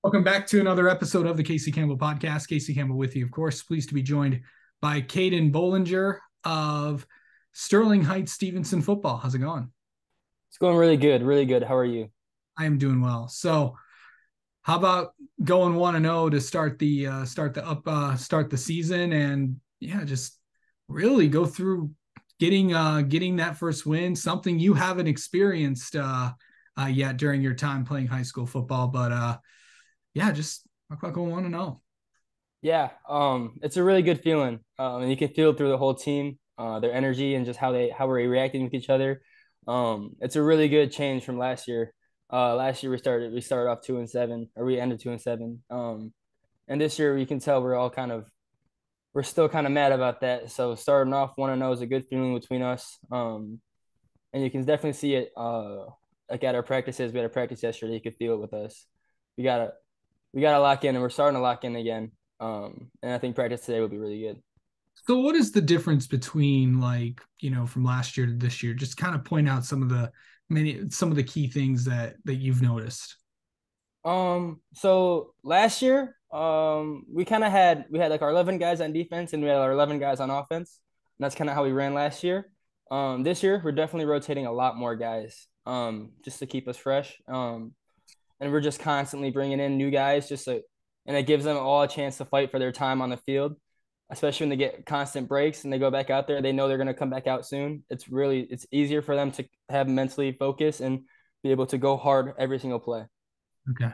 Welcome back to another episode of the Casey Campbell podcast. Casey Campbell with you, of course. Pleased to be joined by Caden Bollinger of Sterling Heights Stevenson football. How's it going? It's going really good, really good. How are you? I am doing well. So, how about going 1-0 to start the season and yeah, just really go through getting that first win, something you haven't experienced yet during your time playing high school football, but yeah, just talk about going 1-0. Yeah, it's a really good feeling. And you can feel it through the whole team, their energy and just how we're reacting with each other. It's a really good change from last year. Last year we started off 2-7, or we ended 2-7. And this year we can tell we're still kind of mad about that. So starting off 1-0 is a good feeling between us. And you can definitely see it like at our practices. We had a practice yesterday. You could feel it with us. We gotta we gotta lock in, and we're starting to lock in again. And I think practice today will be really good. So what is the difference between from last year to this year? Just kind of point out some of the key things that you've noticed. So last year, we had like our 11 guys on defense and we had our 11 guys on offense. And that's kind of how we ran last year. This year we're definitely rotating a lot more guys, just to keep us fresh. And we're just constantly bringing in new guys, and it gives them all a chance to fight for their time on the field, especially when they get constant breaks and they go back out there. They know they're going to come back out soon. It's easier for them to have mentally focus and be able to go hard every single play. Okay.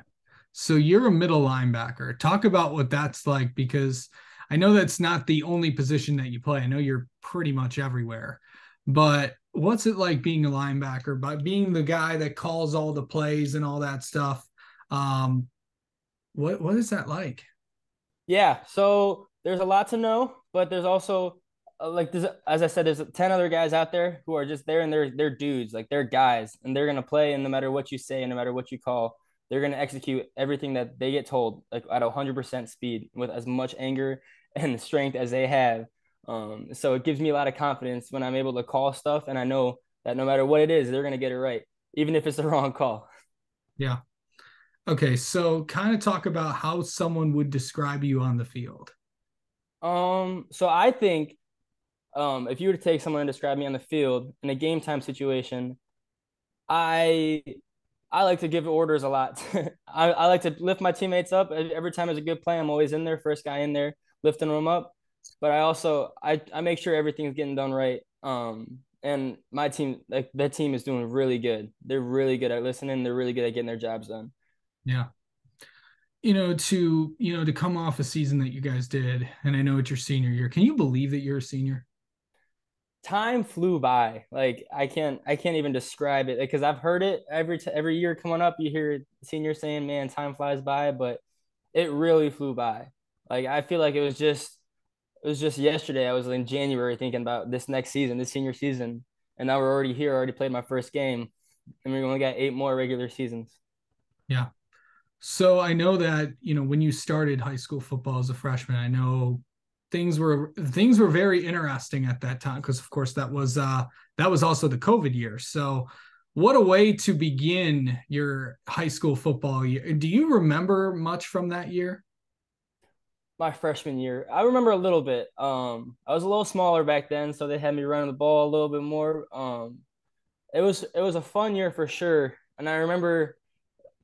So you're a middle linebacker. Talk about what that's like because I know that's not the only position that you play. I know you're pretty much everywhere. But what's it like being a linebacker, but being the guy that calls all the plays and all that stuff? Um, what is that like? Yeah, so there's a lot to know, but there's also as I said, there's 10 other guys out there who are just there and they're dudes, like they're guys, and they're gonna play, and no matter what you say and no matter what you call, they're gonna execute everything that they get told, like at 100% speed with as much anger and strength as they have. So it gives me a lot of confidence when I'm able to call stuff, and I know that no matter what it is, they're gonna get it right, even if it's the wrong call. Yeah. Okay, so kind of talk about how someone would describe you on the field. So I think if you were to take someone and describe me on the field in a game time situation, I I like to give orders a lot. I like to lift my teammates up every time there's a good play. I'm always in there, first guy in there, lifting them up. But I make sure everything's getting done right. And my team, like that team, is doing really good. They're really good at listening. They're really good at getting their jobs done. Yeah. To come off a season that you guys did, and I know it's your senior year. Can you believe that you're a senior? Time flew by. Like I can't even describe it because I've heard it every year coming up. You hear seniors saying, "Man, time flies by," but it really flew by. Like I feel like it was just yesterday. I was in January thinking about this next season, this senior season, and now we're already here. I already played my first game, and we only got 8 more regular seasons. Yeah. So I know that, when you started high school football as a freshman, I know things were very interesting at that time because of course that was also the COVID year. So what a way to begin your high school football year. Do you remember much from that year? My freshman year, I remember a little bit. I was a little smaller back then, so they had me running the ball a little bit more. It was a fun year for sure, and I remember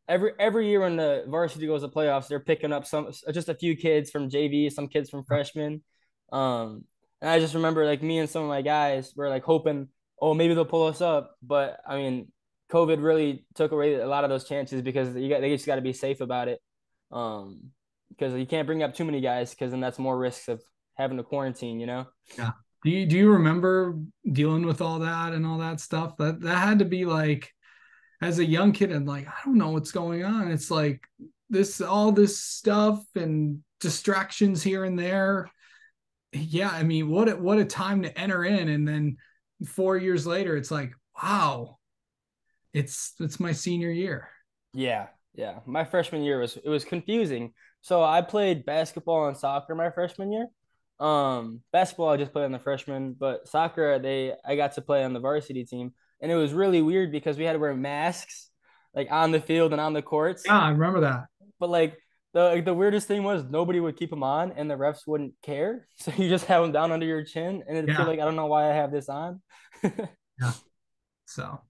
every year when the varsity goes to playoffs, they're picking up some just a few kids from JV, some kids from freshmen. And I just remember like me and some of my guys were like hoping, oh, maybe they'll pull us up. But I mean, COVID really took away a lot of those chances because they just got to be safe about it. Um, because you can't bring up too many guys because then that's more risks of having to quarantine, you know? Yeah. Do you remember dealing with all that and all that stuff? That had to be like as a young kid and like I don't know what's going on. It's like this stuff and distractions here and there. Yeah, I mean, what a time to enter in, and then 4 years later, it's like, wow, it's my senior year. Yeah, yeah. My freshman year was confusing. So I played basketball and soccer my freshman year. Basketball I just played on the freshman, but soccer I got to play on the varsity team, and it was really weird because we had to wear masks like on the field and on the Yeah, courts. I remember that. but like the weirdest thing was nobody would keep him on, and the refs wouldn't care. So you just have him down under your chin, and it'd feel Yeah. like I don't know why I have this on. Yeah. So,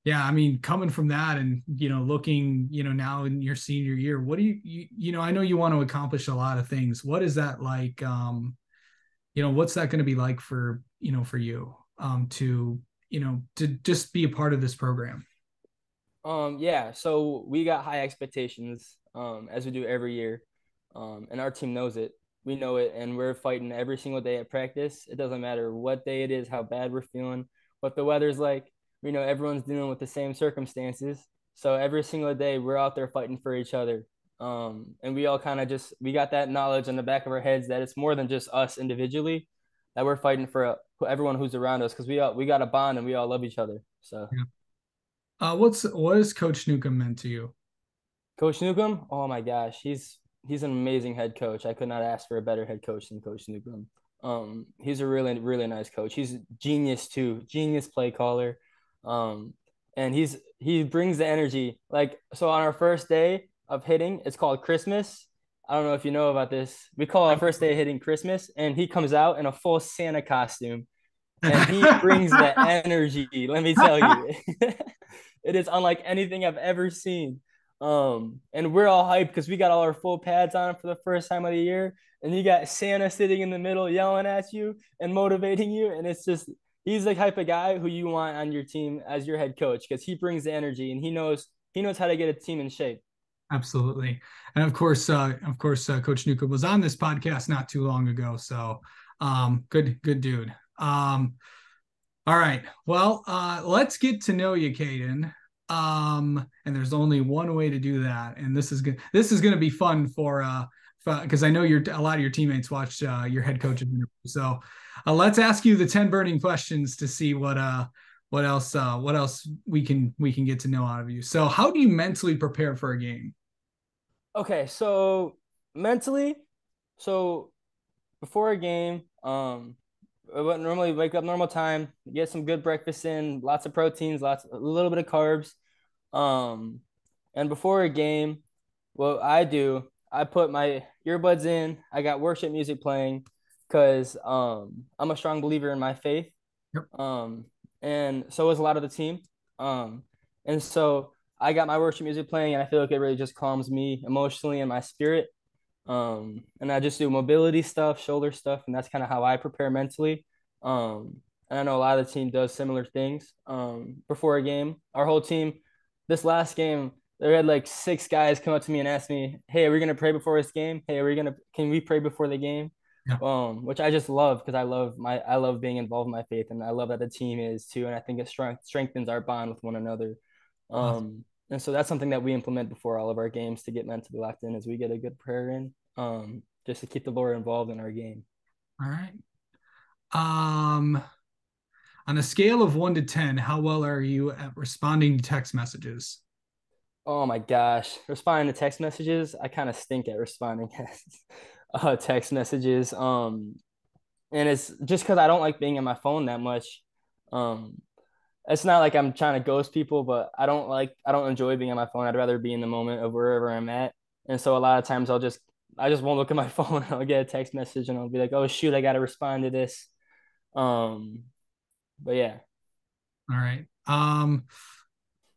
yeah, I mean, coming from that and, looking, now in your senior year, what do I know you want to accomplish a lot of things. What is that like? What's that going to be like for you, to just be a part of this program? Yeah, so we got high expectations, as we do every year. And our team knows it. We know it, and we're fighting every single day at practice. It doesn't matter what day it is, how bad we're feeling, what the weather's like. We know everyone's dealing with the same circumstances. So every single day we're out there fighting for each other. And we all kind of just we got that knowledge in the back of our heads that it's more than just us individually, that we're fighting for everyone who's around us, because we got a bond and we all love each other. So Yeah. What has Coach Newcomb meant to you? Coach Newcomb, oh my gosh, he's an amazing head coach. I could not ask for a better head coach than Coach Newcomb. He's a really really nice coach. He's genius too, genius play caller. Um, and he brings the energy. Like, so on our first day of hitting, it's called Christmas. I don't know if you know about this. We call our first day of hitting Christmas, and he comes out in a full Santa costume, and he brings the energy. Let me tell you, it is unlike anything I've ever seen. And we're all hyped because we got all our full pads on for the first time of the year, and you got Santa sitting in the middle yelling at you and motivating you, and it's just he's the type of guy who you want on your team as your head coach, because he brings the energy and he knows how to get a team in shape. Absolutely. And of course, Coach Newcomb was on this podcast not too long ago. So, good dude. All right. Well, let's get to know you, Caden. And there's only one way to do that, and this is good. This is going to be fun because I know a lot of your teammates watched your head coach's interview. So, let's ask you the 10 burning questions to see what else we can get to know out of you. So, how do you mentally prepare for a game? Okay, so mentally, so before a game, I would normally wake up normal time, get some good breakfast in, lots of proteins, a little bit of carbs. Um, and before a game, what I do, I put my earbuds in. I got worship music playing because I'm a strong believer in my faith. Yep. Um, and so is a lot of the team. Um, and so I got my worship music playing, and I feel like it really just calms me emotionally and my spirit. And I just do mobility stuff, shoulder stuff, and that's kind of how I prepare mentally. And I know a lot of the team does similar things before a game. Our whole team, this last game, they had like six guys come up to me and ask me, "Hey, are we gonna pray before this game? Hey, can we pray before the game?" Yeah. Which I just love, because I love being involved in my faith, and I love that the team is too, and I think it strengthens our bond with one another. Awesome. And so that's something that we implement before all of our games to get mentally locked in, as we get a good prayer in, just to keep the Lord involved in our game. All right. Um, on a scale of 1 to 10, how well are you at responding to text messages? Oh my gosh, responding to text messages, I kind of stink at responding to text messages. And it's just because I don't like being on my phone that much. Um, it's not like I'm trying to ghost people, but I don't enjoy being on my phone. I'd rather be in the moment of wherever I'm at. And so a lot of times I just won't look at my phone. I'll get a text message and I'll be like, oh shoot, I got to respond to this. Um, but yeah, All right.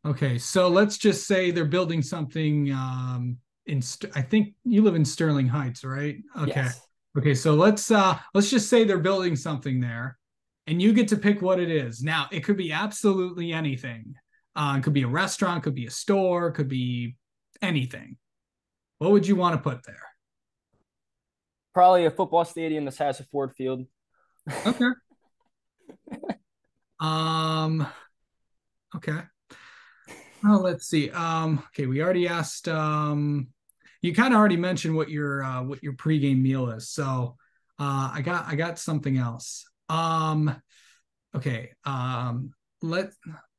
Okay. So let's just say they're building something I think you live in Sterling Heights, right? Okay. yes. Okay. So let's just say they're building something there and you get to pick what it is. Now, it could be absolutely anything. It could be a restaurant, could be a store, could be anything. What would you want to put there? Probably a football stadium the size of Ford Field. Okay. Um, okay. Oh, let's see. Okay, we already asked. You kind of already mentioned what your pregame meal is. So, I got something else. Okay. Let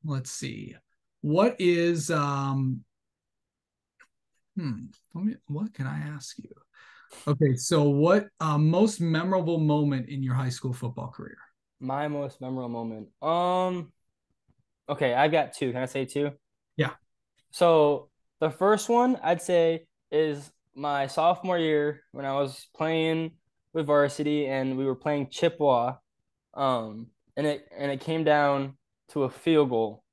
let's see. What is what can I ask you? Okay, so what most memorable moment in your high school football career? My most memorable moment. Okay, I got two. Can I say two? Yeah. So The first one I'd say is my sophomore year when I was playing with varsity and we were playing Chippewa. And it came down to a field goal.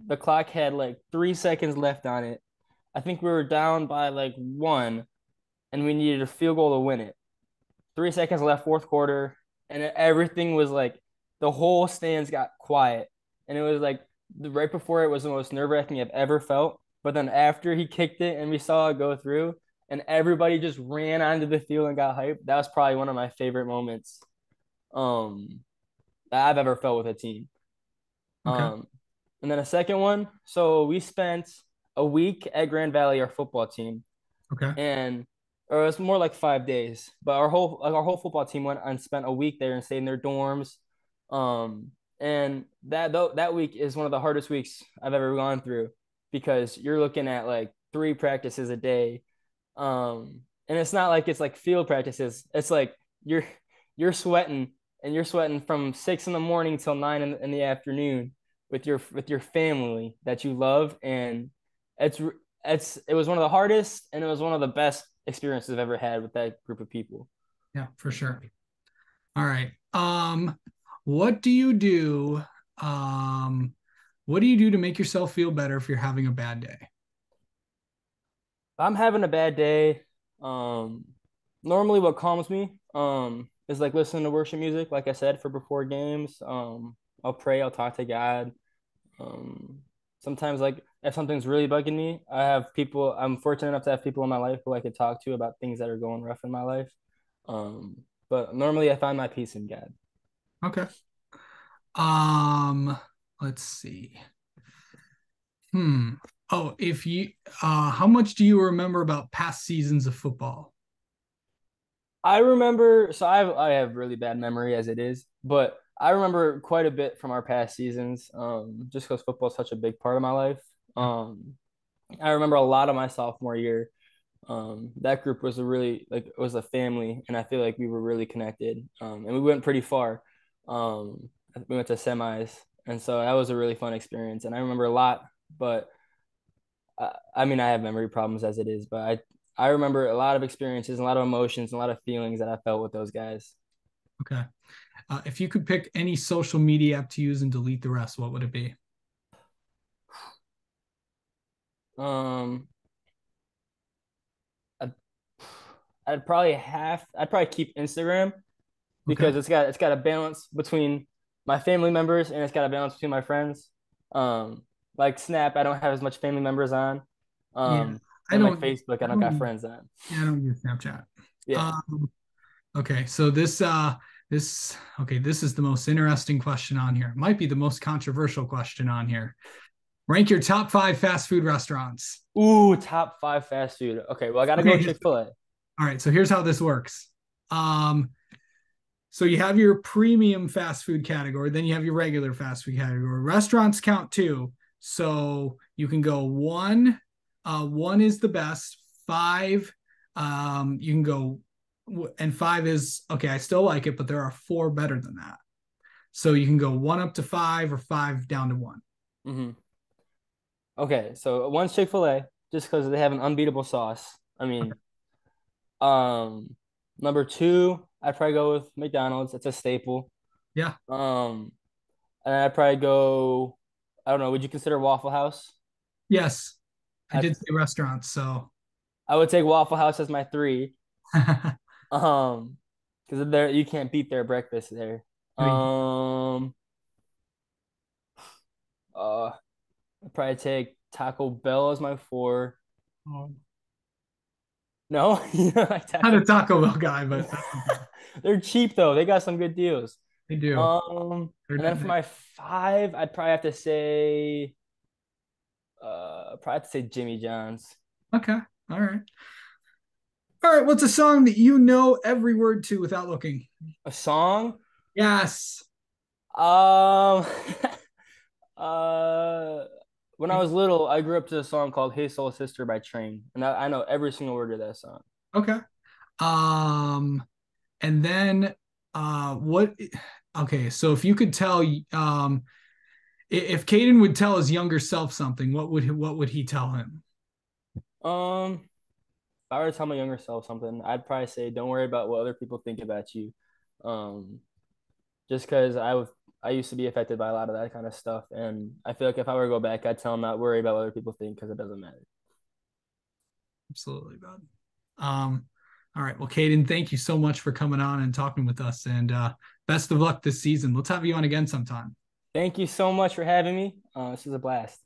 The clock had like 3 seconds left on it. I think we were down by like one, and we needed a field goal to win it. 3 seconds left, fourth quarter, and everything was like the whole stands got quiet, and it was like right before it was the most nerve wracking I've ever felt. But then after he kicked it and we saw it go through, and everybody just ran onto the field and got hyped. That was probably one of my favorite moments um that I've ever felt with a team. Okay. Um, and then a second one. So we spent a week at Grand Valley, our football team, Okay. and or it was more like 5 days. But our whole football team went and spent a week there and stayed in their dorms. And that week is one of the hardest weeks I've ever gone through because you're looking at like 3 practices a day. And it's not like it's like field practices. It's like you're sweating and you're sweating from 6 in the morning till 9 in the afternoon with your family that you love, and it's it was one of the hardest and it was one of the best experiences I've ever had with that group of people. Yeah, for sure. All right. What do you do? Um, what do you do to make yourself feel better if you're having a bad day? I'm having a bad day. Um, Normally what calms me is like listening to worship music, like I said, for before games. I'll pray, I'll talk to God. Um, Sometimes like if something's really bugging me, I'm fortunate enough to have people in my life who I could talk to about things that are going rough in my life. Um, but normally I find my peace in God. Okay. Um, let's see. Hmm. Oh, if you how much do you remember about past seasons of football? I remember, so I have really bad memory as it is, but I remember quite a bit from our past seasons, just because football is such a big part of my life. Yeah. I remember a lot of my sophomore year. That group was a really like it was a family, and I feel like we were really connected. And we went pretty far. We went to semis, and so that was a really fun experience. And I remember a lot, but I mean, I have memory problems as it is, but I remember a lot of experiences, a lot of emotions, a lot of feelings that I felt with those guys. Okay. If you could pick any social media app to use and delete the rest, what would it be? Um, I'd, I'd probably keep Instagram Okay. because it's got a balance between my family members and it's got a balance between my friends. Um, like Snap, I don't have as much family members on. Yeah. I And like don't Facebook, I I don't got don't friends on. yeah, I don't use Snapchat. Yeah. Okay, so this okay, this is the most interesting question on here. It might be the most controversial question on here. Rank your top 5 fast food restaurants. Ooh, top five fast food. Okay, well I gotta go Okay, Chick-fil-A. all right, so here's how this works. Um, so you have your premium fast food category, then you have your regular fast food category. Restaurants count too. So you can go one is the best, five, you can go, and five is okay, I still like it, but there are four better than that. So you can go one up to five or five down to one. Hmm. Okay, so one's Chick-fil-A just because they have an unbeatable sauce. I mean, um, number two, I'd probably go with McDonald's. It's a staple. Yeah. Um, and I'd probably go. I don't know. Would you consider Waffle House? Yes. I I did say restaurants, so I would take Waffle House as my three. Um, because there you can't beat their breakfast there. I mean, Um, I'd probably take Taco Bell as my four. I'm No, you don't like not Taco a Bell. Taco Bell guy, but that's okay. They're cheap though. They got some good deals. They do. And then for my five, I'd probably have to say, Jimmy John's. Okay. All right. All right. What's a song that you know every word to without looking? A song? Yes. Um, uh, when I was little, I grew up to a song called "Hey Soul Sister" by Train, and I know every single word of that song. Okay. Um, and then what okay, so if you could tell if Caden would tell his younger self something, what would he tell him? If I were to tell my younger self something, I'd probably say, don't worry about what other people think about you. Um, just because I used to be affected by a lot of that kind of stuff, and I feel like if I were to go back, I'd tell them not worry about what other people think because it doesn't matter. Absolutely, bud. All right. Well, Caden, thank you so much for coming on and talking with us, and best of luck this season. Let's have you on again sometime. Thank you so much for having me. This was a blast.